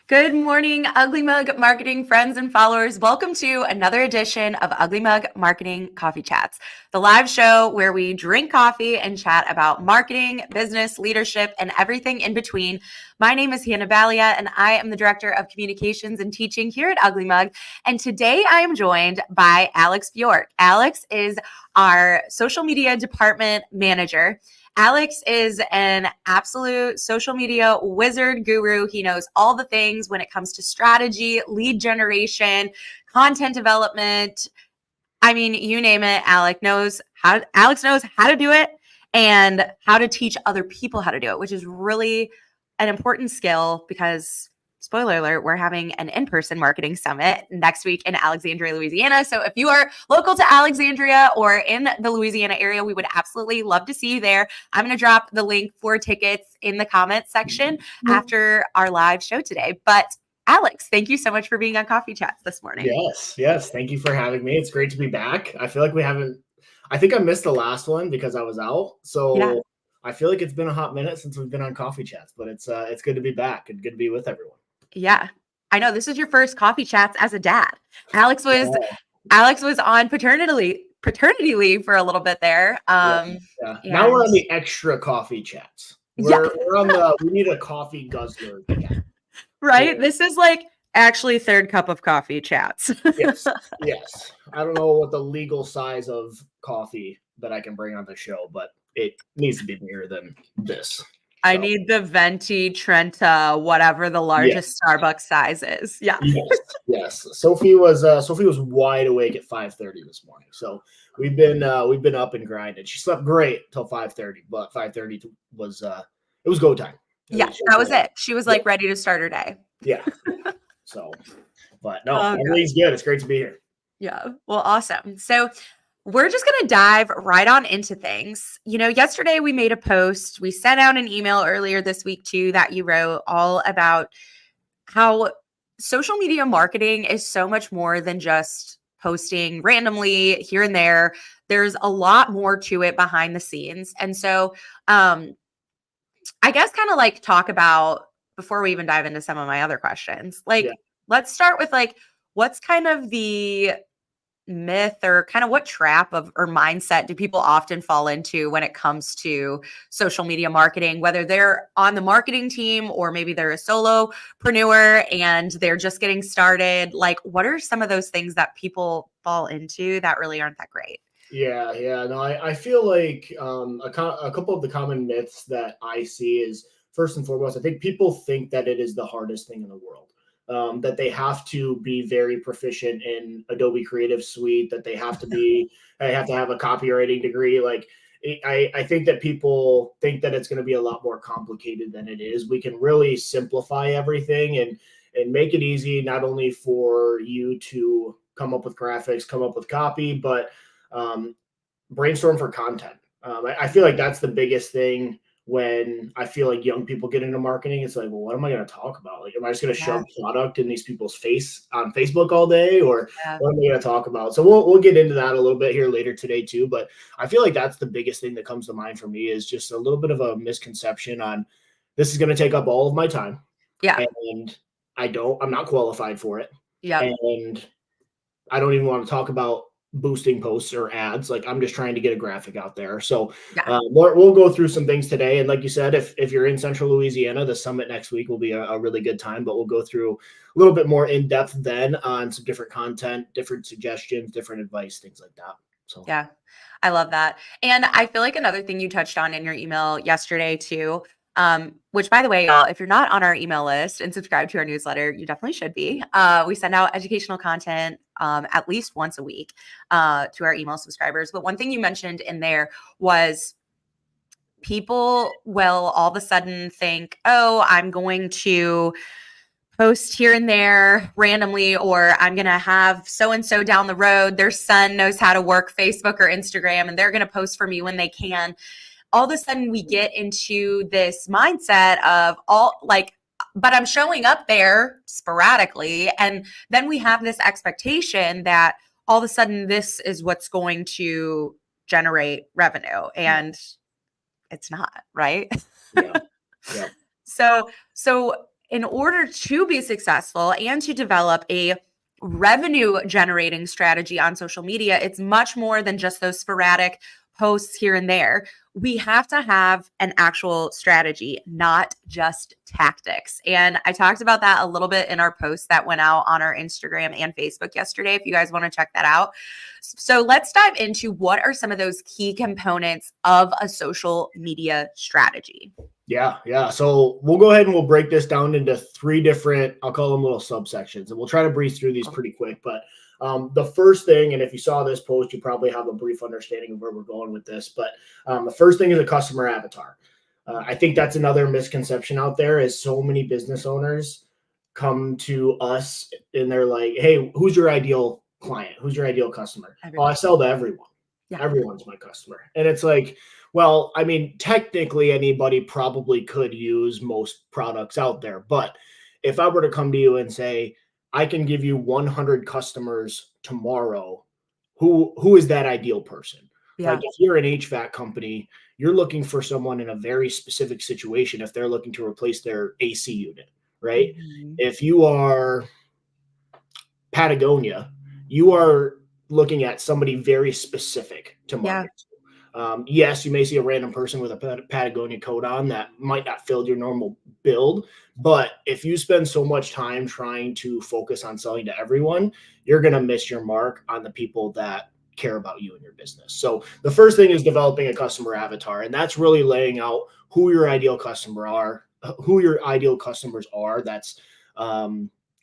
Good morning, Ugly Mug marketing friends and followers. Welcome to another edition of Ugly Mug Marketing Coffee Chats, the live show where we drink coffee and chat about marketing, business, leadership, and everything in between. My name is Hannah Balliet, and I am the Director of Communications and Teaching here at Ugly Mug. And today I am joined by Alex Bjork. Alex is our social media department manager. Alex is an absolute social media wizard guru. He knows all the things when it comes to strategy, lead generation, content development. I mean, you name it, Alex knows how to do it and how to teach other people how to do it, which is really an important skill because spoiler alert, we're having an in-person marketing summit next week in Alexandria, Louisiana. So if you are local to Alexandria or in the Louisiana area, we would absolutely love to see you there. I'm going to drop the link for tickets in the comments section after our live show today. But Alex, thank you so much for being on Coffee Chats this morning. Yes. Thank you for having me. It's great to be back. I feel like I think I missed the last one because I was out. So yeah. I feel like it's been a hot minute since we've been on Coffee Chats, but it's good to be back and good to be with everyone. Yeah. I know this is your first Coffee Chats as a dad. Alex was on paternity leave for a little bit there. Yeah. Now we're on the extra Coffee Chats. We're on we need a coffee guzzler again. Right? Yeah. This is like actually third cup of coffee chats. Yes. I don't know what the legal size of coffee that I can bring on the show, but it needs to be bigger than this. So. I need the Venti, Trenta, whatever the largest Starbucks size is. Yeah. Yes. Sophie was wide awake at 5:30 this morning. So we've been up and grinding. She slept great till 5:30, but 5:30 was it was go time. That was it. She was like ready to start her day. Yeah. So, but no, everything's good. It's great to be here. Yeah. Well, awesome. So we're just going to dive right on into things. You know, yesterday we made a post. We sent out an email earlier this week too that you wrote all about how social media marketing is so much more than just posting randomly here and there. There's a lot more to it behind the scenes. And so, I guess kind of like talk about before we even dive into some of my other questions, let's start with what's kind of the myth or kind of what trap or mindset do people often fall into when it comes to social media marketing, whether they're on the marketing team or maybe they're a solopreneur and they're just getting started? Like, what are some of those things that people fall into that really aren't that great? Yeah. No, I feel like a couple of the common myths that I see is, first and foremost, I think people think that it is the hardest thing in the world, that they have to be very proficient in Adobe Creative Suite, that they have to have a copywriting degree. Like, I think that people think that it's going to be a lot more complicated than it is. We can really simplify everything and make it easy, not only for you to come up with graphics, come up with copy, but brainstorm for content. I feel like that's the biggest thing when I feel like young people get into marketing. It's like, well, what am I going to talk about? Like, am I just going to shove product in these people's face on Facebook all day, or what am I going to talk about? So we'll get into that a little bit here later today too. But I feel like that's the biggest thing that comes to mind for me is just a little bit of a misconception on this is going to take up all of my time. Yeah. And I'm not qualified for it. Yeah. And I don't even want to talk about boosting posts or ads. Like, I'm just trying to get a graphic out there. So we'll go through some things today. And like you said, if you're in Central Louisiana, the summit next week will be a really good time, but we'll go through a little bit more in depth then on some different content, different suggestions, different advice, things like that. So yeah, I love that. And I feel like another thing you touched on in your email yesterday too, which by the way, y'all, if you're not on our email list and subscribe to our newsletter, you definitely should be. We send out educational content at least once a week to our email subscribers. But one thing you mentioned in there was people will all of a sudden think, oh, I'm going to post here and there randomly, or I'm going to have so-and-so down the road, their son knows how to work Facebook or Instagram, and they're going to post for me when they can. All of a sudden we get into this mindset of but I'm showing up there sporadically. And then we have this expectation that all of a sudden this is what's going to generate revenue. And it's not, right? Yeah. So in order to be successful and to develop a revenue generating strategy on social media, it's much more than just those sporadic posts here and there. We have to have an actual strategy, not just tactics. And I talked about that a little bit in our post that went out on our Instagram and Facebook yesterday, if you guys want to check that out. So let's dive into what are some of those key components of a social media strategy. Yeah. So we'll go ahead and we'll break this down into 3 different, I'll call them little subsections, and we'll try to breeze through these pretty quick. But the first thing, and if you saw this post, you probably have a brief understanding of where we're going with this. But the first thing is a customer avatar. I think that's another misconception out there, is so many business owners come to us and they're like, hey, who's your ideal client? Who's your ideal customer? Everyone. Oh, I sell to everyone. Yeah. Everyone's my customer. And it's like, well, I mean, technically anybody probably could use most products out there. But if I were to come to you and say, I can give you 100 customers tomorrow, who is that ideal person? Yeah. Like if you're an HVAC company, you're looking for someone in a very specific situation if they're looking to replace their AC unit, right? Mm-hmm. If you are Patagonia, you are looking at somebody very specific to market. Yes, you may see a random person with a Patagonia coat on that might not fill your normal build, but if you spend so much time trying to focus on selling to everyone, you're going to miss your mark on the people that care about you and your business. So the first thing is developing a customer avatar, and that's really laying out who your ideal customers are. That's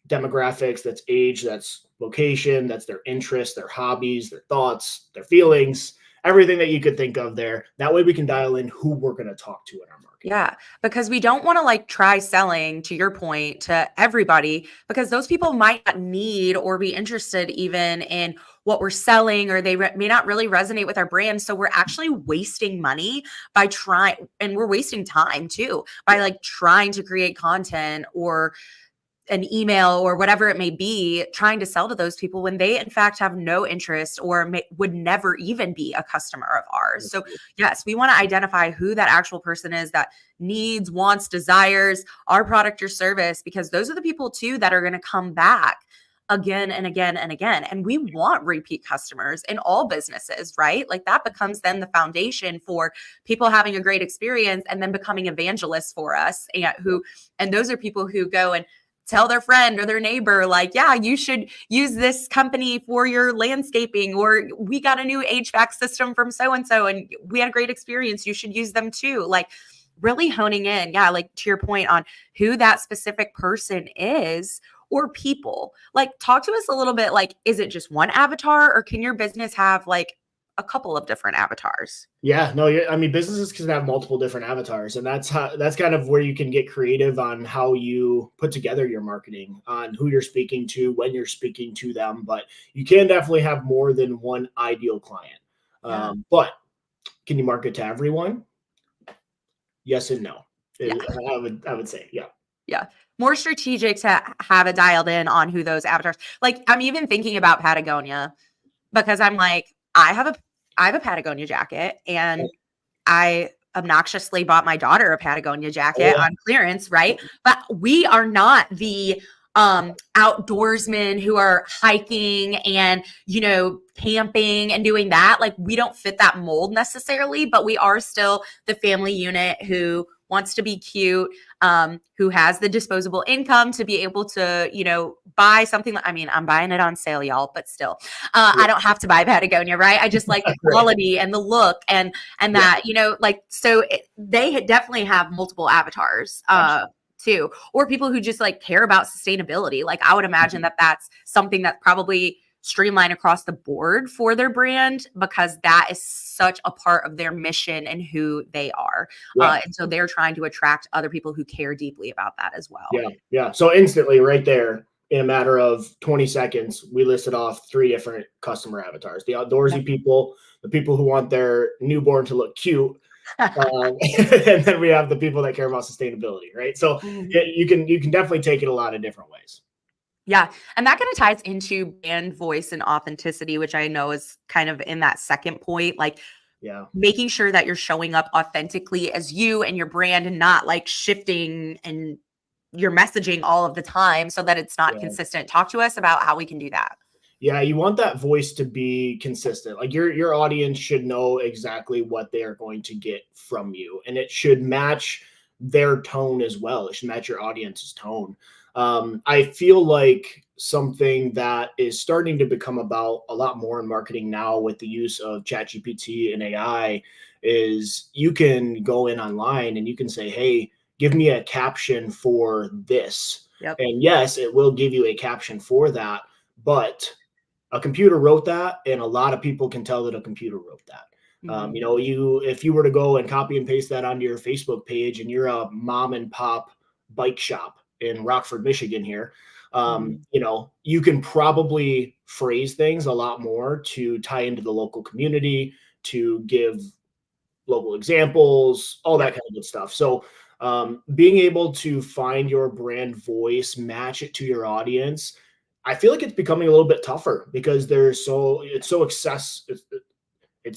demographics, that's age, that's location, that's their interests, their hobbies, their thoughts, their feelings, everything that you could think of there. That way we can dial in who we're going to talk to in our market. Yeah, because we don't want to like try selling, to your point, to everybody, because those people might not need or be interested even in what we're selling, or they may not really resonate with our brand. So we're actually wasting money by trying, and we're wasting time too, by like trying to create content or an email or whatever it may be, trying to sell to those people when they in fact have no interest or would never even be a customer of ours. So yes, we want to identify who that actual person is that needs, wants, desires our product or service, because those are the people too that are going to come back again and again and again. And we want repeat customers in all businesses, right? Like that becomes then the foundation for people having a great experience and then becoming evangelists for us. And those are people who go and tell their friend or their neighbor, like, yeah, you should use this company for your landscaping, or we got a new HVAC system from so-and-so and we had a great experience. You should use them too. Like really honing in. Yeah. Like to your point on who that specific person is or people. Like talk to us a little bit. Like, is it just one avatar, or can your business have like a couple of different avatars? Yeah, no, I mean, businesses can have multiple different avatars, and that's kind of where you can get creative on how you put together your marketing, on who you're speaking to, when you're speaking to them. But you can definitely have more than one ideal client. Yeah. But can you market to everyone? Yes and no. Yeah. I would say, yeah. Yeah. More strategic to have it dialed in on who those avatars. Like I'm even thinking about Patagonia, because I'm like, I have a Patagonia jacket, and I obnoxiously bought my daughter a Patagonia jacket on clearance, right? But we are not the outdoorsmen who are hiking and, camping and doing that. Like we don't fit that mold necessarily, but we are still the family unit who wants to be cute, who has the disposable income to be able to, buy something. I mean, I'm buying it on sale, y'all, but still, I don't have to buy Patagonia, right? I just like the quality and the look and that, so they definitely have multiple avatars, too, or people who just like care about sustainability. Like I would imagine that that's something that's probably streamlined across the board for their brand, because that is such a part of their mission and who they are. And so they're trying to attract other people who care deeply about that as well. Yeah. So instantly right there, in a matter of 20 seconds, we listed off 3 different customer avatars: the outdoorsy people, the people who want their newborn to look cute, and then we have the people that care about sustainability, right? So you can definitely take it a lot of different ways. Yeah. And that kind of ties into brand voice and authenticity, which I know is kind of in that second point, like making sure that you're showing up authentically as you and your brand, and not like shifting and your messaging all of the time so that it's not Yeah. consistent. Talk to us about how we can do that. Yeah, you want that voice to be consistent. Like your audience should know exactly what they are going to get from you, and it should match their tone as well. It should match your audience's tone. I feel like something that is starting to become about a lot more in marketing now with the use of ChatGPT and AI is you can go in online and you can say, "Hey, give me a caption for this." Yep. And yes, it will give you a caption for that, but a computer wrote that, and a lot of people can tell that a computer wrote that. Mhm. If you were to go and copy and paste that onto your Facebook page, and you're a mom and pop bike shop in Rockford, Michigan, here, Mhm. you can probably phrase things a lot more to tie into the local community, to give local examples, all that Yep. kind of good stuff. So being able to find your brand voice, match it to your audience, I feel like it's becoming a little bit tougher because it's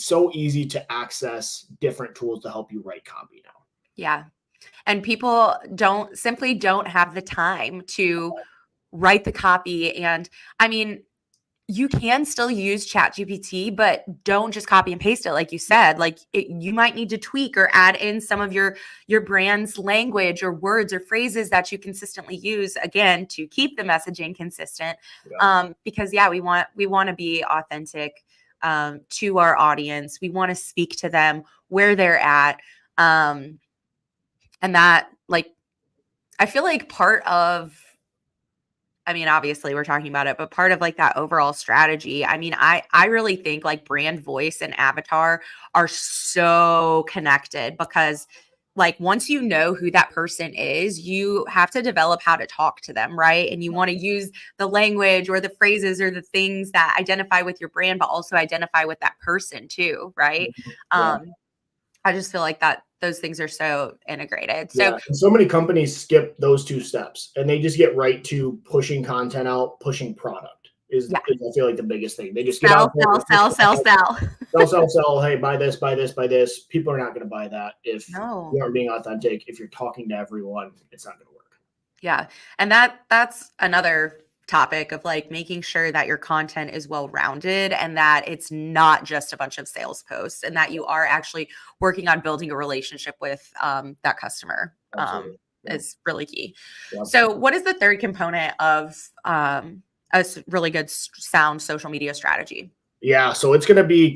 so easy to access different tools to help you write copy now. Yeah. And people don't have the time to write the copy. And I mean, you can still use ChatGPT, but don't just copy and paste it, like you Yeah. said. Like you might need to tweak or add in some of your brand's language or words or phrases that you consistently use, again, to keep the messaging consistent. Yeah. Because yeah, we want to be authentic to our audience. We want to speak to them where they're at, and that, like, I feel like part of, I mean, obviously we're talking about it, but part of like that overall strategy, I mean, I really think like brand voice and avatar are so connected because like once you know who that person is, you have to develop how to talk to them, right? And you want to use the language or the phrases or the things that identify with your brand, but also identify with that person too, right? Yeah. I just feel like that those things are so integrated. So Yeah. And so many companies skip those two steps and they just get right to pushing content out, pushing product yeah, is I feel like the biggest thing. They just get sell, out there, sell, they push sell, sell, product, sell. sell. Hey, buy this, buy this, buy this. People are not going to buy that if No. you aren't being authentic. If you're talking to everyone, it's not going to work. Yeah. And that's another topic of like making sure that your content is well rounded and that it's not just a bunch of sales posts and that you are actually working on building a relationship with that customer Absolutely. Yeah. is really key. Yeah. So what is the third component of really good sound social media strategy? Yeah, so it's going to be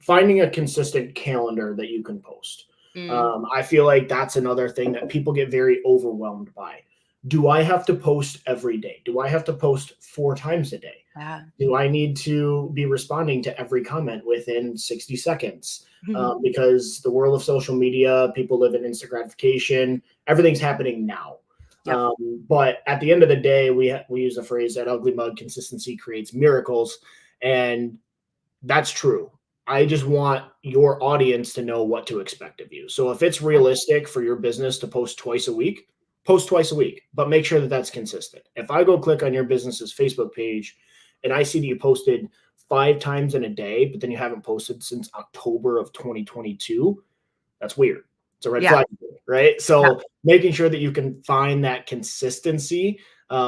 finding a consistent calendar that you can post. Mm, I feel like that's another thing that people get very overwhelmed by. Do I have to post every day? Do I have to post 4 times a day? yeah. Do I need to be responding to every comment within 60 seconds? Mhm. Because the world of social media, people live in instant gratification. Everything's happening now. Yep. But at the end of the day, we use the phrase that ugly mug consistency creates miracles. And that's true. I just want your audience to know what to expect of you. So if it's realistic for your business to post twice a week, post twice a week, but make sure that that's consistent. If I go click on your business's Facebook page and I see that you posted 5 times in a day, but then you haven't posted since October of 2022, that's weird. It's a red Yeah. flag, right? Yeah. So making sure that you can find that consistency,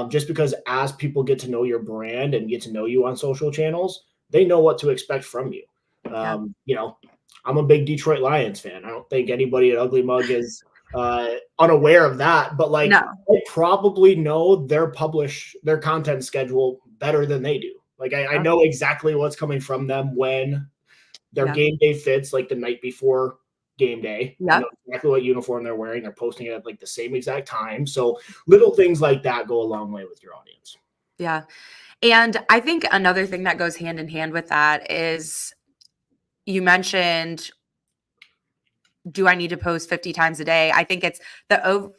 just because as people get to know your brand and get to know you on social channels, they know what to expect from you. Yeah. I'm a big Detroit Lions fan. I don't think anybody at Ugly Mug is unaware of that, but like No. they probably know their content schedule better than they do. Like I know exactly what's coming from them when their Yeah. game day fits, like the night before game day. I Yeah. know exactly what uniform they're wearing. They're posting it at like the same exact time. So little things like that go a long way with your audience. Yeah. And I think another thing that goes hand in hand with that is you mentioned, do I need to post 50 times a day? I think it's the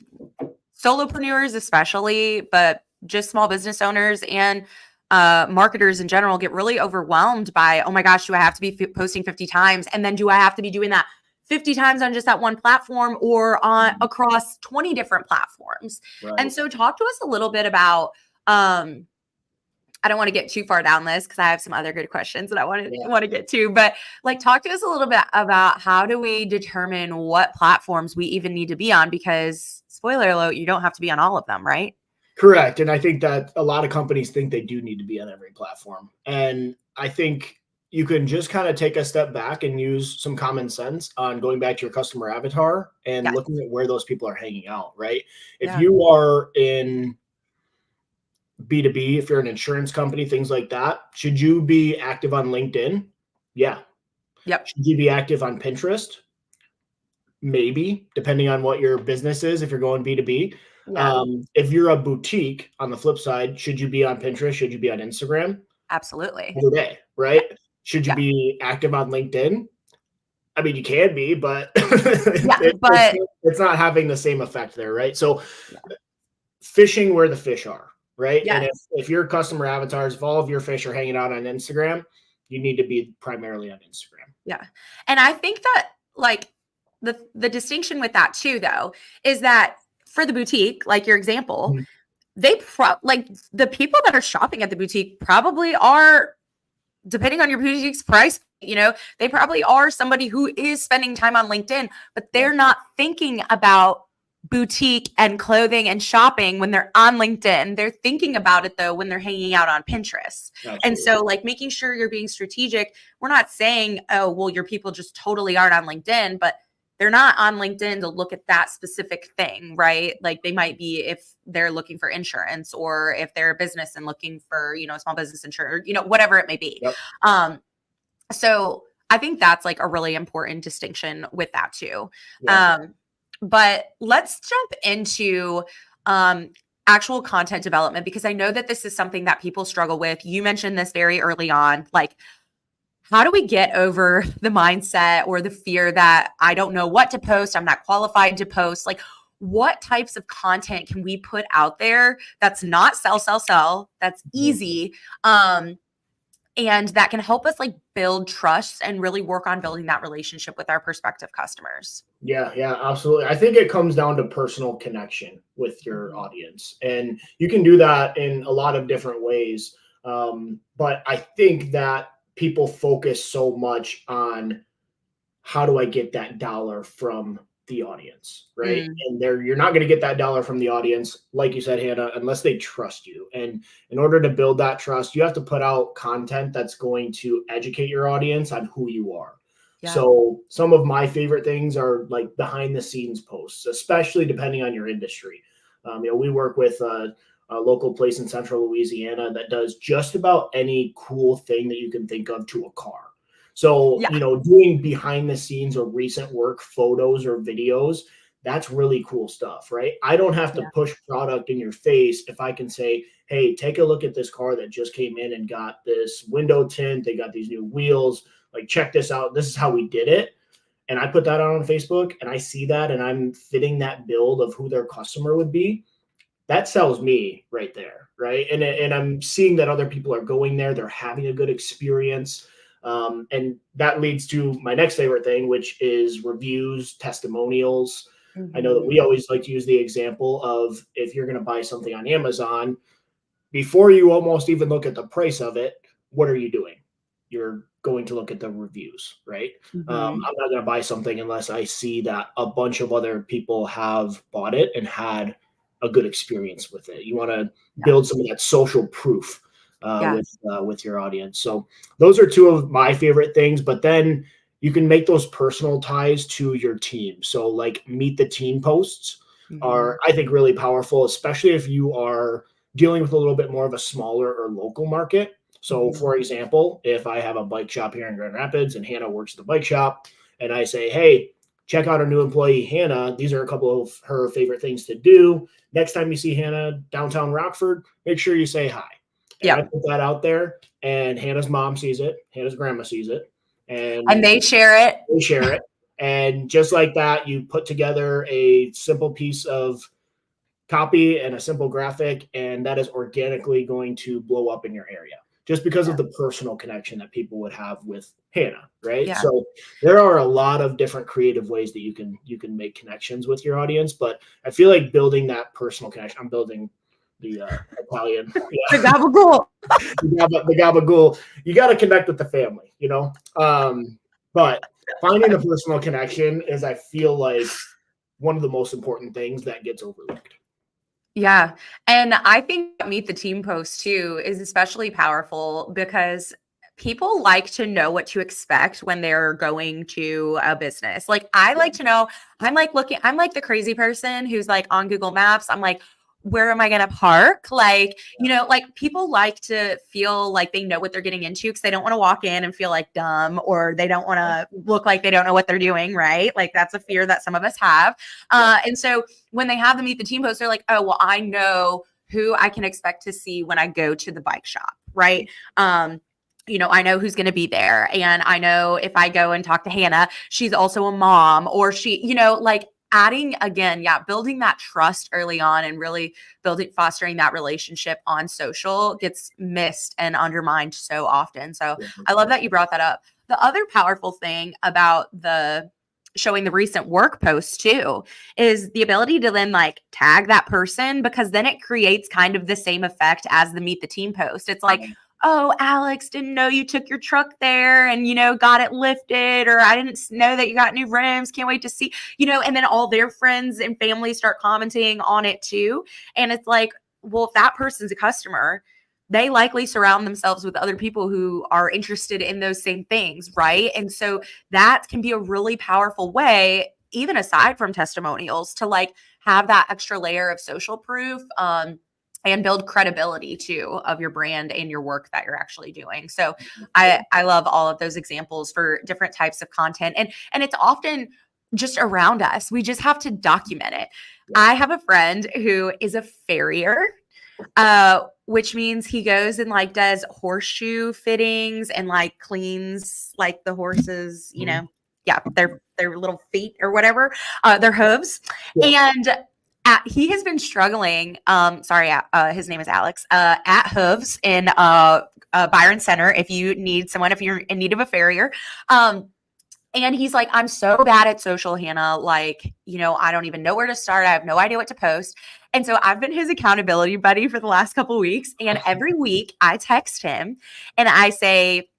solopreneurs, especially, but just small business owners and marketers in general get really overwhelmed by, oh my gosh, do I have to be posting 50 times? And then do I have to be doing that 50 times on just that one platform or on across 20 different platforms? Right. And so talk to us a little bit about, I don't want to get too far down this because I have some other good questions that I Yeah. want to get to, but like talk to us a little bit about how do we determine what platforms we even need to be on, because spoiler alert, you don't have to be on all of them, right? Correct. And I think that a lot of companies think they do need to be on every platform. And I think you can just kind of take a step back and use some common sense on going back to your customer avatar and Yes. looking at where those people are hanging out, right? If Yeah. you are in B2B, if you're an insurance company, things like that, should you be active on LinkedIn? Yeah. Yep. Should you be active on Pinterest? Maybe, depending on what your business is, if you're going B2B. Yeah. If you're a boutique, on the flip side, should you be on Pinterest? Should you be on Instagram? Absolutely. Every day, Yeah. right? Should you Yeah. be active on LinkedIn? I mean, you can be, but Yeah. But it's not having the same effect there, right? So yeah. fishing where the fish are, right? And Yes. if your customer avatars, if all of your fish are hanging out on Instagram, you need to be primarily on Instagram. Yeah. And I think that like the distinction with that too, though, is that for the boutique, like your example, Mhm. they like the people that are shopping at the boutique probably are, depending on your boutique's price, they probably are somebody who is spending time on LinkedIn, but they're not thinking about boutique and clothing and shopping when they're on LinkedIn. They're thinking about it though when they're hanging out on Pinterest. Absolutely. And so like making sure you're being strategic. We're not saying, oh, well, your people just totally aren't on LinkedIn, but they're not on LinkedIn to look at that specific thing, right? Like they might be if they're looking for insurance, or if they're a business and looking for, small business insurance, whatever it may be. Yep. So I think that's like a really important distinction with that too. Yeah. But let's jump into actual content development, because I know that this is something that people struggle with. You mentioned this very early on, like, how do we get over the mindset or the fear that I don't know what to post, I'm not qualified to post? Like, what types of content can we put out there that's not sell, that's easy, and that can help us like build trust and really work on building that relationship with our prospective customers? Yeah, absolutely. I think it comes down to personal connection with your audience, and you can do that in a lot of different ways. But I think that people focus so much on how do I get that dollar from the audience, right? And you're not going to get that dollar from the audience, like you said, Hannah, unless they trust you. And in order to build that trust, you have to put out content that's going to educate your audience on who you are. Yeah. So some of my favorite things are like behind the scenes posts, especially depending on your industry. We work with a local place in central Louisiana that does just about any cool thing that you can think of to a car. So, doing behind the scenes or recent work photos or videos, that's really cool stuff, right? I don't have to push product in your face if I can say, hey, take a look at this car that just came in and got this window tint. They got these new wheels. Like, check this out. This is how we did it. And I put that out on Facebook and I see that and I'm fitting that build of who their customer would be. That sells me right there, right? And I'm seeing that other people are going there. They're having a good experience. And that leads to my next favorite thing, which is reviews, testimonials. I know that we always like to use the example of if you're going to buy something on Amazon, before you almost even look at the price of it, what are you doing? You're going to look at the reviews, right? I'm not going to buy something unless I see that a bunch of other people have bought it and had a good experience with it. You want to build some of that social proof with your audience. So those are two of my favorite things, but then you can make those personal ties to your team. So like meet the team posts are, I think, really powerful, especially if you are dealing with a little bit more of a smaller or local market. So for example, if I have a bike shop here in Grand Rapids and Hannah works at the bike shop and I say, hey, check out our new employee, Hannah. These are a couple of her favorite things to do. Next time you see Hannah downtown Rockford, make sure you say hi. And I put that out there and Hannah's mom sees it. Hannah's grandma sees it. And they share it. They share it. And just like that, you put together a simple piece of copy and a simple graphic, and that is organically going to blow up in your area just because of the personal connection that people would have with Hannah, right? So there are a lot of different creative ways that you can make connections with your audience, but I feel like building that personal connection, I'm building Italian. The Yeah. gabagool. The gabagool. You got to connect with the family, you know? But finding a personal connection is, I feel like, one of the most important things that gets overlooked. Yeah. And I think Meet the Team post too is especially powerful because people like to know what to expect when they're going to a business. Like I like to know, I'm like the crazy person who's like on Google Maps. I'm like, where am I going to park? Like, like people like to feel like they know what they're getting into because they don't want to walk in and feel like dumb, or they don't want to look like they don't know what they're doing. Right. Like that's a fear that some of us have. And so when they have the Meet the Team post, they're like, oh, well, I know who I can expect to see when I go to the bike shop. Right. I know who's going to be there. And I know if I go and talk to Hannah, she's also a mom, or she, like adding again, building that trust early on and really fostering that relationship on social gets missed and undermined so often. So I love that you brought that up. The other powerful thing about showing the recent work posts too is the ability to then like tag that person, because then it creates kind of the same effect as the Meet the Team post. It's like, oh, Alex, didn't know you took your truck there and, got it lifted, or I didn't know that you got new rims. Can't wait to see, and then all their friends and family start commenting on it too. And it's like, well, if that person's a customer, they likely surround themselves with other people who are interested in those same things, right? And so that can be a really powerful way, even aside from testimonials, to like have that extra layer of social proof, and build credibility too of your brand and your work that you're actually doing. So I love all of those examples for different types of content. And it's often just around us. We just have to document it. I have a friend who is a farrier, which means he goes and like does horseshoe fittings and like cleans like the horses, their little feet or whatever, their hooves. Yeah. And he has been struggling. His name is Alex, at Hooves in Byron Center. If you need someone, if you're in need of a farrier. And he's like, I'm so bad at social, Hannah. Like, I don't even know where to start. I have no idea what to post. And so I've been his accountability buddy for the last couple of weeks. And every week I text him and I say,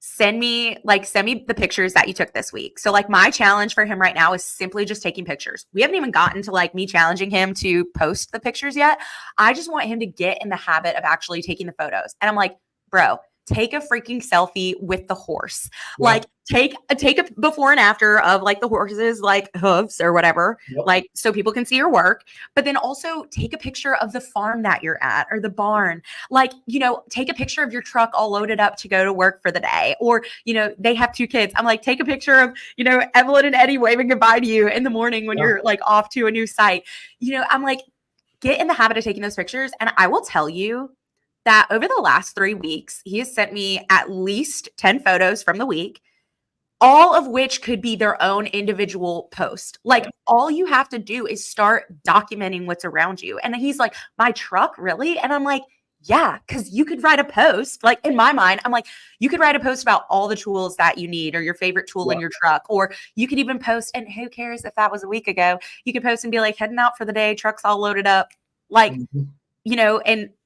send me the pictures that you took this week. So like my challenge for him right now is simply just taking pictures. We haven't even gotten to like me challenging him to post the pictures yet. I just want him to get in the habit of actually taking the photos. And I'm like, bro, take a freaking selfie with the horse. Yeah. Like take a before and after of like the horses, like hooves or whatever, like so people can see your work, but then also take a picture of the farm that you're at or the barn. Like, take a picture of your truck all loaded up to go to work for the day. Or, they have 2 kids. I'm like, take a picture of, Evelyn and Eddie waving goodbye to you in the morning when you're like off to a new site. I'm like, get in the habit of taking those pictures. And I will tell you that over the last 3 weeks, he has sent me at least 10 photos from the week, all of which could be their own individual post. Like all you have to do is start documenting what's around you. And he's like, my truck, really? And I'm like, yeah, because you could write a post. Like in my mind, I'm like, you could write a post about all the tools that you need or your favorite tool in your truck. Or you could even post, and who cares if that was a week ago, you could post and be like, heading out for the day, truck's all loaded up. Like,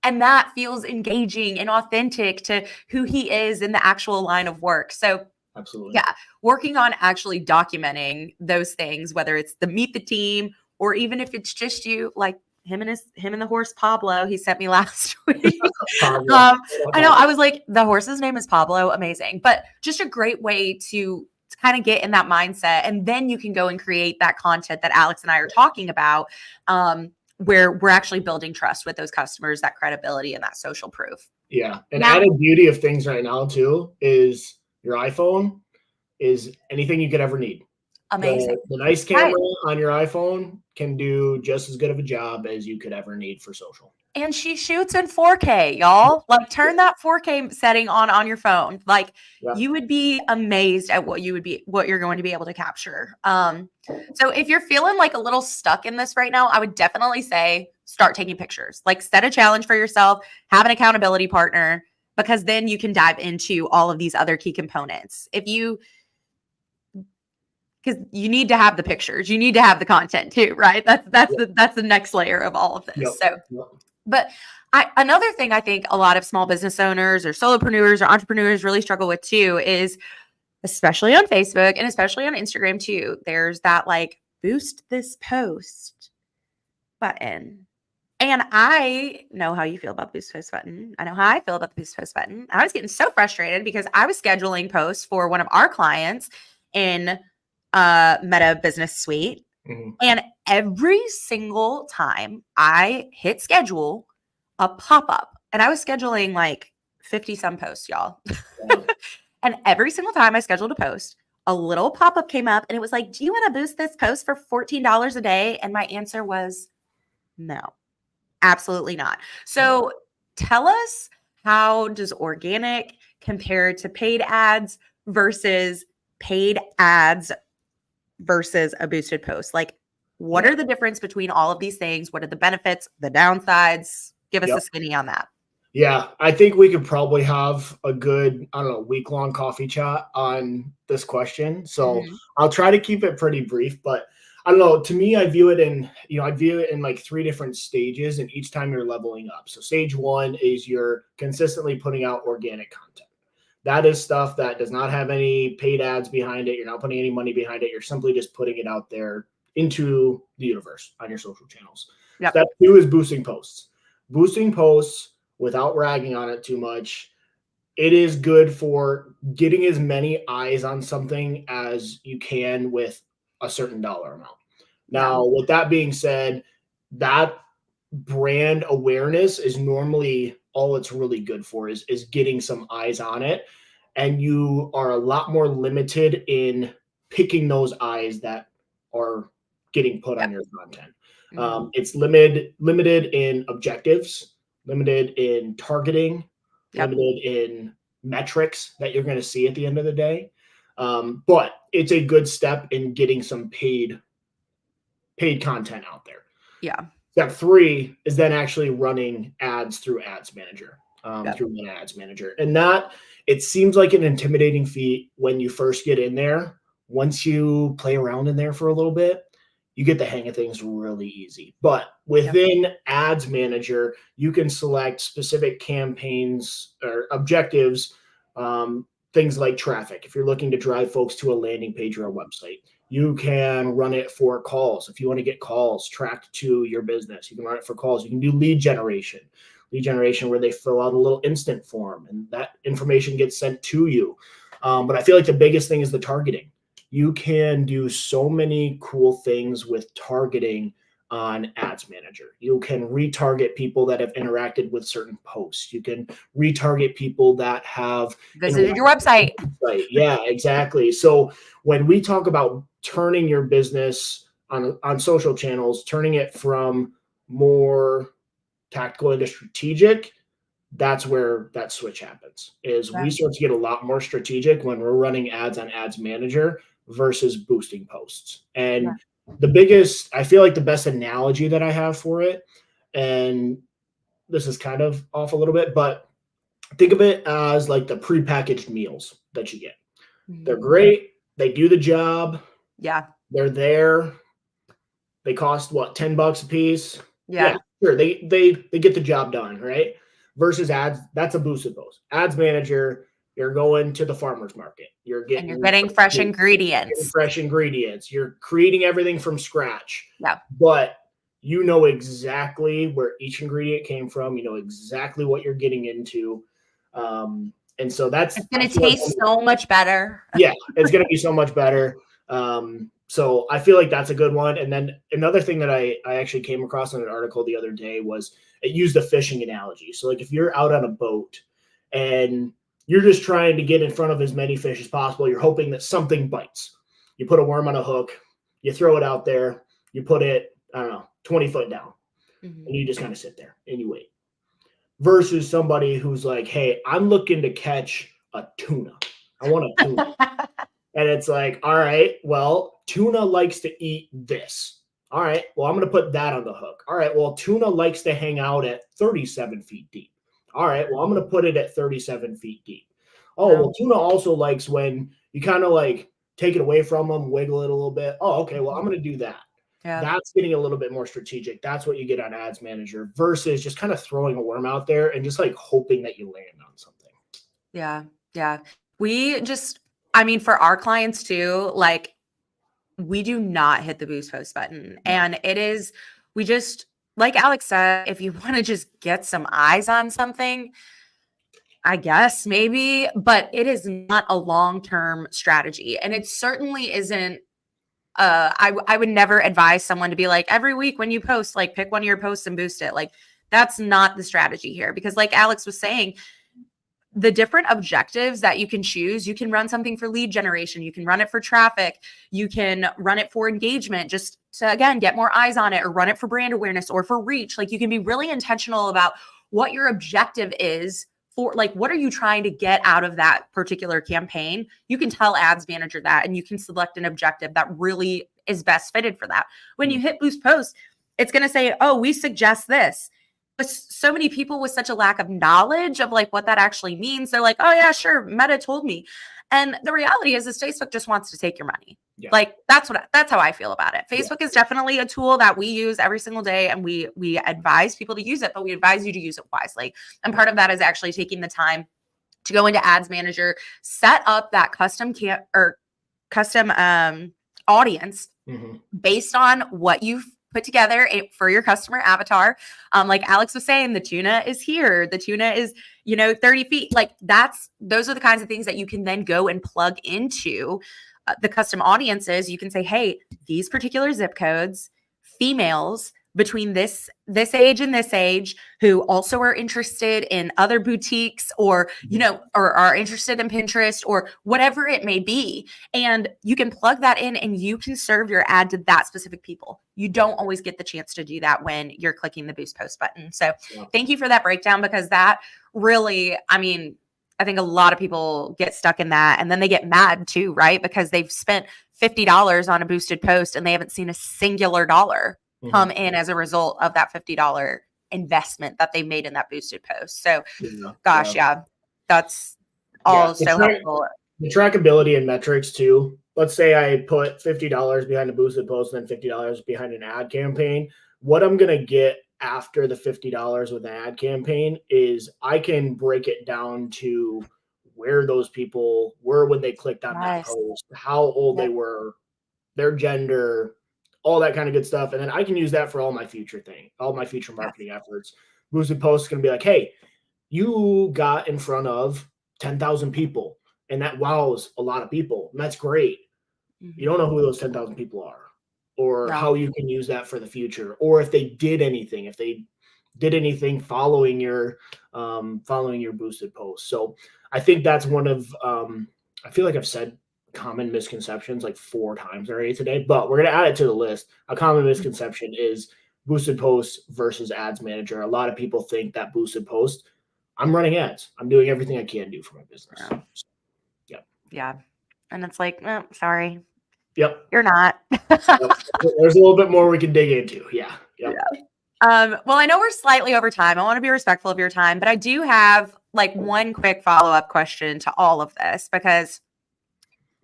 and that feels engaging and authentic to who he is in the actual line of work. So absolutely. Yeah. Working on actually documenting those things, whether it's the Meet the Team, or even if it's just you, like him and the horse Pablo, he sent me last week. I know, I was like, the horse's name is Pablo. Amazing. But just a great way to kind of get in that mindset. And then you can go and create that content that Alex and I are talking about, where we're actually building trust with those customers, that credibility and that social proof. Yeah. And added beauty of things right now too is your iPhone is anything you could ever need. Amazing. The nice camera on your iPhone can do just as good of a job as you could ever need for social. And she shoots in 4K, y'all. Like turn that 4K setting on your phone. Like you would be amazed at what you're going to be able to capture. So if you're feeling like a little stuck in this right now, I would definitely say start taking pictures. Like set a challenge for yourself, have an accountability partner, because then you can dive into all of these other key components. Because you need to have the pictures, you need to have the content too, right? That's the next layer of all of this. So But another thing I think a lot of small business owners or solopreneurs or entrepreneurs really struggle with too is, especially on Facebook and especially on Instagram too, there's that like boost this post button. And I know how you feel about the boost post button. I know how I feel about the boost post button. I was getting so frustrated because I was scheduling posts for one of our clients in Meta Business Suite. Mm-hmm. And every single time I hit schedule, a pop-up, and I was scheduling like 50 some posts, y'all. Yeah. And every single time I scheduled a post, a little pop-up came up and it was like, do you want to boost this post for $14 a day? And my answer was no, absolutely not. So tell us, how does organic compare to paid ads versus paid ads versus a boosted post? Like, what are the difference between all of these things? What are the benefits, the downsides? Give us a skinny on that. Yeah, I think we could probably have a good, week-long coffee chat on this question. So I'll try to keep it pretty brief, but I don't know. To me, I view it in like 3 different stages, and each time you're leveling up. So stage 1 is you're consistently putting out organic content. That is stuff that does not have any paid ads behind it. You're not putting any money behind it. You're simply just putting it out there into the universe on your social channels. Yep. Step 2 is boosting posts. Boosting posts, without ragging on it too much, it is good for getting as many eyes on something as you can with a certain dollar amount. Now, with that being said, that brand awareness is normally all it's really good for is getting some eyes on it. And you are a lot more limited in picking those eyes that are getting put on your content. It's limited in objectives, limited in targeting, limited in metrics that you're going to see at the end of the day. But it's a good step in getting some paid content out there. Yeah. Step 3 is then actually running ads through Ads Manager, through Meta Ads Manager. And that, it seems like an intimidating feat when you first get in there. Once you play around in there for a little bit, you get the hang of things really easy. But within Ads Manager, you can select specific campaigns or objectives, things like traffic. If you're looking to drive folks to a landing page or a website, you can run it for calls. If you want to get calls tracked to your business, you can run it for calls. You can do lead generation where they fill out a little instant form and that information gets sent to you. But I feel like the biggest thing is the targeting. You can do so many cool things with targeting on Ads Manager. You can retarget people that have interacted with certain posts. You can retarget people that have visited your website. Yeah, exactly. So when we talk about turning your business on social channels, turning it from more tactical into strategic, that's where that switch happens. We start to get a lot more strategic when we're running ads on Ads Manager versus boosting posts. And I feel like the best analogy that I have for it, and this is kind of off a little bit, but think of it as like the prepackaged meals that you get. They're great. They do the job. Yeah. They're there. They cost what, $10 a piece? Yeah. Sure. They get the job done, right? Versus ads, that's a boosted post. Ads Manager, you're going to the farmer's market. You're getting fresh ingredients. You're creating everything from scratch. Yeah. But you know exactly where each ingredient came from. You know exactly what you're getting into. And so it's going to taste so much better. Yeah, it's going to be so much better. So I feel like that's a good one. And then another thing that I actually came across in an article the other day was it used a fishing analogy. So like if you're out on a boat and you're just trying to get in front of as many fish as possible, you're hoping that something bites. You put a worm on a hook, you throw it out there, you put it, 20 foot down, and you just kind of sit there and you wait. Versus somebody who's like, hey, I'm looking to catch a tuna. I want a tuna. And it's like, all right, well, tuna likes to eat this. All right, well, I'm going to put that on the hook. All right, well, tuna likes to hang out at 37 feet deep. All right, well, I'm going to put it at 37 feet deep. Oh, well, tuna also likes when you kind of like take it away from them, wiggle it a little bit. Oh, okay, well, I'm going to do that. Yeah. That's getting a little bit more strategic. That's what you get on Ads Manager versus just kind of throwing a worm out there and just like hoping that you land on something. Yeah. Yeah. We just, I mean, for our clients too, like we do not hit the boost post button. No. And it is, we just, like Alex said, if you want to just get some eyes on something, I guess maybe, but it is not a long-term strategy. And it certainly isn't. I would never advise someone to be like, every week when you post, like pick one of your posts and boost it. Like that's not the strategy here. Because like Alex was saying, the different objectives that you can choose, you can run something for lead generation, you can run it for traffic, you can run it for engagement, just to, again, get more eyes on it, or run it for brand awareness or for reach. Like you can be really intentional about what your objective is for, like, what are you trying to get out of that particular campaign? You can tell Ads Manager that, and you can select an objective that really is best fitted for that. When you hit boost post, it's going to say, oh, we suggest this. But so many people with such a lack of knowledge of like what that actually means, they're like, oh yeah, sure, Meta told me. And the reality is Facebook just wants to take your money. Yeah. Like that's how I feel about it. Facebook is definitely a tool that we use every single day, and we advise people to use it, but we advise you to use it wisely. And part of that is actually taking the time to go into Ads Manager, set up that custom audience based on what you've put together for your customer avatar. Like Alex was saying, the tuna is here. The tuna is, 30 feet. Like those are the kinds of things that you can then go and plug into the custom audiences. You can say, hey, these particular zip codes, females between this age and this age, who also are interested in other boutiques, or or are interested in Pinterest, or whatever it may be. And you can plug that in and you can serve your ad to that specific people. You don't always get the chance to do that when you're clicking the boost post button. So thank you for that breakdown, because that really, I mean, I think a lot of people get stuck in that, and then they get mad too, right? Because they've spent $50 on a boosted post and they haven't seen a singular dollar come in as a result of that $50 investment that they made in that boosted post. So that's all so helpful. The trackability and metrics too. Let's say I put $50 behind a boosted post and then $50 behind an ad campaign. What I'm going to get after the $50 with an ad campaign is I can break it down to where those people were when they clicked on that post, how old they were, their gender, all that kind of good stuff. And then I can use that for all my future marketing efforts. Boosted post is going to be like, hey, you got in front of 10,000 people, and that wows a lot of people. And that's great. You don't know who those 10,000 people are, or how you can use that for the future, or if they did anything following your boosted post. So I think that's one of, I feel like I've said common misconceptions like 4 times already today, but we're going to add it to the list. A common misconception is boosted posts versus Ads Manager. A lot of people think that boosted post, I'm running ads, I'm doing everything I can do for my business. Yeah. And it's like, sorry. Yep. You're not. There's a little bit more we can dig into. Yeah. Well, I know we're slightly over time. I want to be respectful of your time, but I do have like one quick follow-up question to all of this, because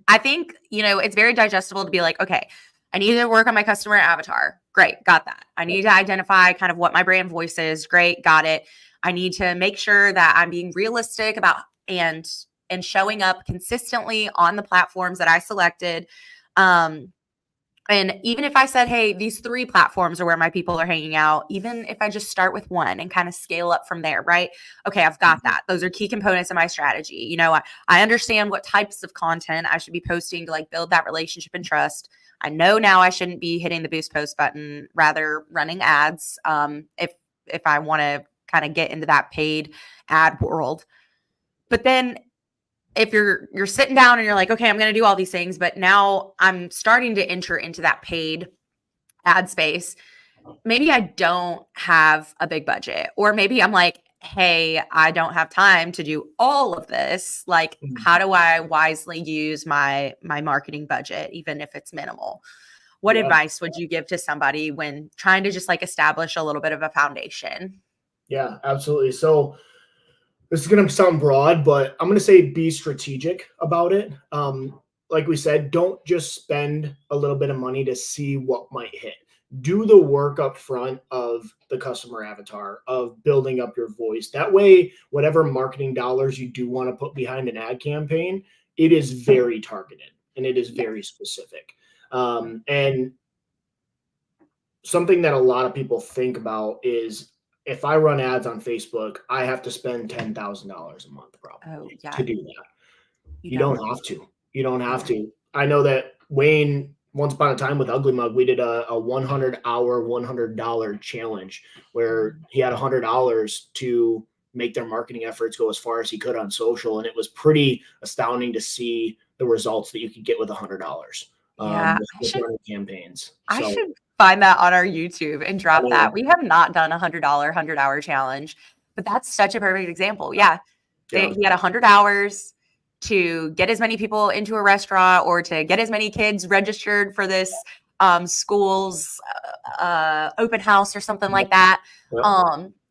I think, it's very digestible to be like, okay, I need to work on my customer avatar. Great. Got that. I need to identify kind of what my brand voice is. Great. Got it. I need to make sure that I'm being realistic about and showing up consistently on the platforms that I selected. And even if I said, hey, these 3 platforms are where my people are hanging out, even if I just start with one and kind of scale up from there, right? Okay, I've got that. Those are key components of my strategy. I understand what types of content I should be posting to like build that relationship and trust. I know now I shouldn't be hitting the boost post button, rather running ads if I want to kind of get into that paid ad world. But then if you're sitting down and you're like, okay, I'm going to do all these things, but now I'm starting to enter into that paid ad space. Maybe I don't have a big budget, or maybe I'm like, hey, I don't have time to do all of this. Like, how do I wisely use my marketing budget, even if it's minimal? What advice would you give to somebody when trying to just like establish a little bit of a foundation? Yeah, absolutely. So this is going to sound broad, but I'm going to say be strategic about it. Like we said, don't just spend a little bit of money to see what might hit. do the work up front of the customer avatar, of building up your voice. That way, whatever marketing dollars you do want to put behind an ad campaign, it is very targeted and it is very specific. And something that a lot of people think about is, if I run ads on Facebook, I have to spend $10,000 a month probably to do that. You don't have to. You don't have to. I know that Wayne, once upon a time with Ugly Mug, we did a 100-hour, $100 challenge where he had $100 to make their marketing efforts go as far as he could on social. And it was pretty astounding to see the results that you could get with $100 with running campaigns. I should find that on our YouTube and drop that. We have not done $100 100-hour challenge, but that's such a perfect example. He had 100 hours to get as many people into a restaurant or to get as many kids registered for this school's open house or something like that.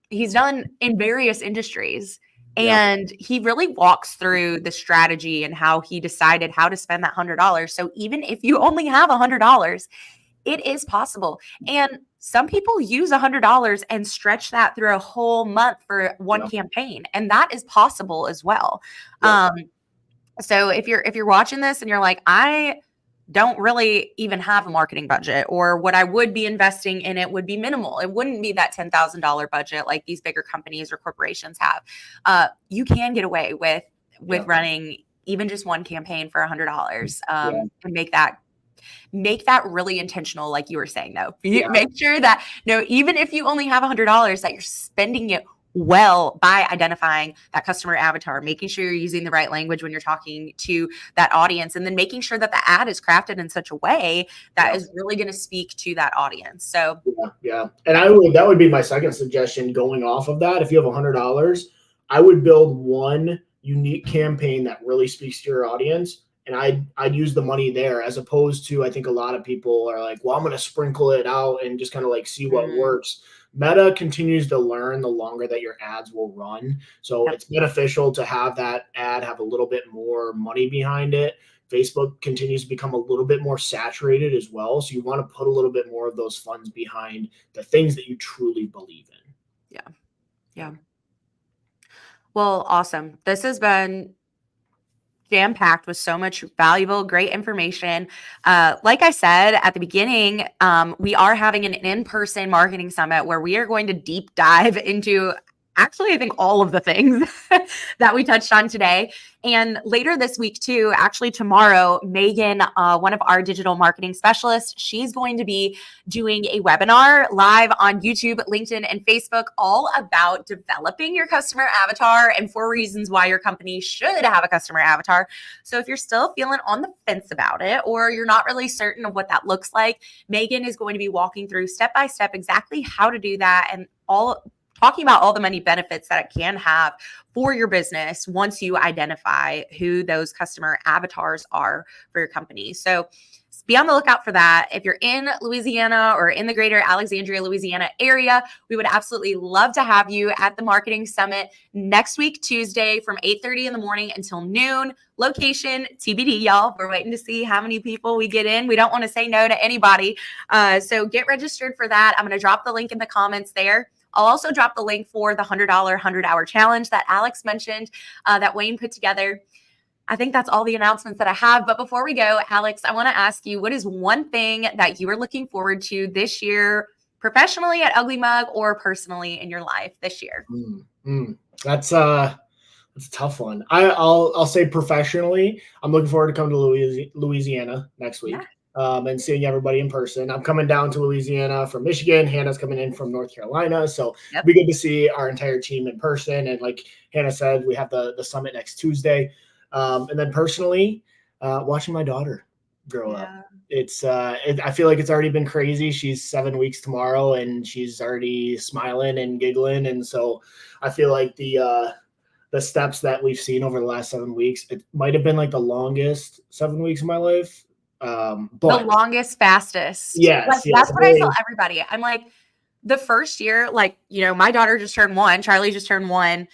He's done in various industries. And he really walks through the strategy and how he decided how to spend that $100. So even if you only have $100, it is possible. And some people use $100 and stretch that through a whole month for one campaign. And that is possible as well. So if you're watching this and you're like, I don't really even have a marketing budget, or what I would be investing in it would be minimal. It wouldn't be that $10,000 budget like these bigger companies or corporations have. You can get away with running even just one campaign for $100 and make that really intentional. Like you were saying, though, make sure that even if you only have $100, that you're spending it well by identifying that customer avatar, making sure you're using the right language when you're talking to that audience, and then making sure that the ad is crafted in such a way that is really going to speak to that audience. So and that would be my second suggestion going off of that. If you have $100, I would build one unique campaign that really speaks to your audience, and I'd use the money there, as opposed to, I think a lot of people are like, well, I'm going to sprinkle it out and just kind of like see what works. Meta continues to learn the longer that your ads will run. So it's beneficial to have that ad have a little bit more money behind it. Facebook continues to become a little bit more saturated as well. So you want to put a little bit more of those funds behind the things that you truly believe in. Yeah. Well, awesome. This has been jam-packed with so much valuable, great information. Like I said at the beginning, we are having an in-person marketing summit where we are going to deep dive into actually, I think all of the things that we touched on today. And later this week too, actually tomorrow, Megan, one of our digital marketing specialists, she's going to be doing a webinar live on YouTube, LinkedIn, and Facebook, all about developing your customer avatar and 4 reasons why your company should have a customer avatar. So if you're still feeling on the fence about it, or you're not really certain of what that looks like, Megan is going to be walking through step-by-step exactly how to do that, and talking about all the many benefits that it can have for your business once you identify who those customer avatars are for your company. So be on the lookout for that. If you're in Louisiana or in the greater Alexandria, Louisiana area, we would absolutely love to have you at the Marketing Summit next week, Tuesday, from 8:30 in the morning until noon. Location TBD, y'all. We're waiting to see how many people we get in. We don't want to say no to anybody. So get registered for that. I'm going to drop the link in the comments there. I'll also drop the link for the $100 100-hour challenge that Alex mentioned, that Wayne put together. I think that's all the announcements that I have. But before we go, Alex, I want to ask you, what is one thing that you are looking forward to this year, professionally at Ugly Mug or personally in your life this year? That's a tough one. I'll say professionally, I'm looking forward to coming to Louisiana next week. And seeing everybody in person. I'm coming down to Louisiana from Michigan. Hannah's coming in from North Carolina. So it'll be good to see our entire team in person. And like Hannah said, we have the summit next Tuesday. And then personally, watching my daughter grow up. It's I feel like it's already been crazy. She's 7 weeks tomorrow and she's already smiling and giggling. And so I feel like the steps that we've seen over the last 7 weeks, it might have been like the longest 7 weeks of my life. But the longest, fastest. Yes. That's what I tell everybody. I'm like, the first year, like, my daughter just turned 1. Charlie just turned 1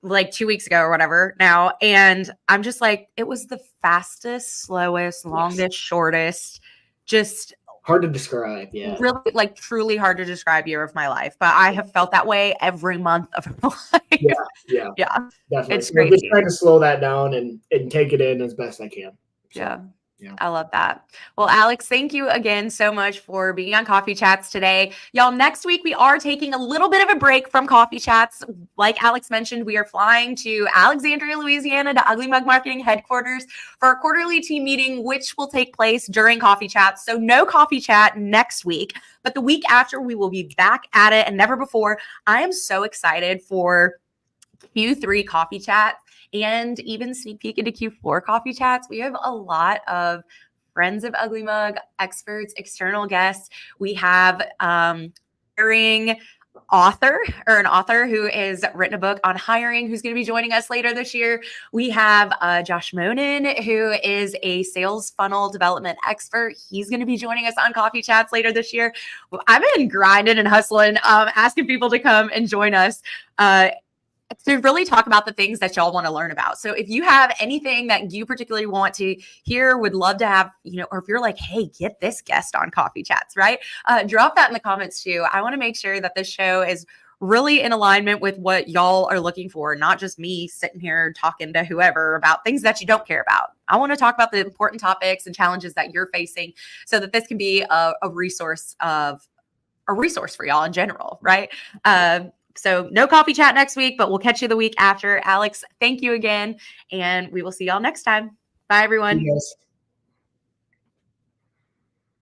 like 2 weeks ago or whatever now. And I'm just like, it was the fastest, slowest, longest, shortest, just Hard to describe. Yeah. Really, like, truly hard to describe year of my life, but I have felt that way every month of my Yeah. life. Yeah. Yeah, Definitely. it's So just crazy. trying to slow that down and take it in as best I can. So, Yeah. yeah. I love that. Well, Alex, thank you again so much for being on Coffee Chats today. Y'all, next week we are taking a little bit of a break from Coffee Chats. Like Alex mentioned, we are flying to Alexandria, Louisiana to Ugly Mug Marketing headquarters for our quarterly team meeting, which will take place during Coffee Chats. So no Coffee Chat next week, but the week after we will be back at it and never before. I am so excited for Q3 Coffee Chats and even sneak peek into Q4 Coffee Chats. We have a lot of friends of Ugly Mug, experts, external guests. We have hiring author or an author who has written a book on hiring who's going to be joining us later this year. We have Josh Monin, who is a sales funnel development expert. He's going to be joining us on Coffee Chats later this year. I've been grinding and hustling, asking people to come and join us to really talk about the things that y'all want to learn about. So if you have anything that you particularly want to hear, would love to have, or if you're like, hey, get this guest on Coffee Chats, right? Drop that in the comments too. I want to make sure that this show is really in alignment with what y'all are looking for, not just me sitting here talking to whoever about things that you don't care about. I want to talk about the important topics and challenges that you're facing so that this can be a resource for y'all in general, right? So no Coffee Chat next week, but we'll catch you the week after. Alex, thank you again, and we will see y'all next time. Bye, everyone. Yes.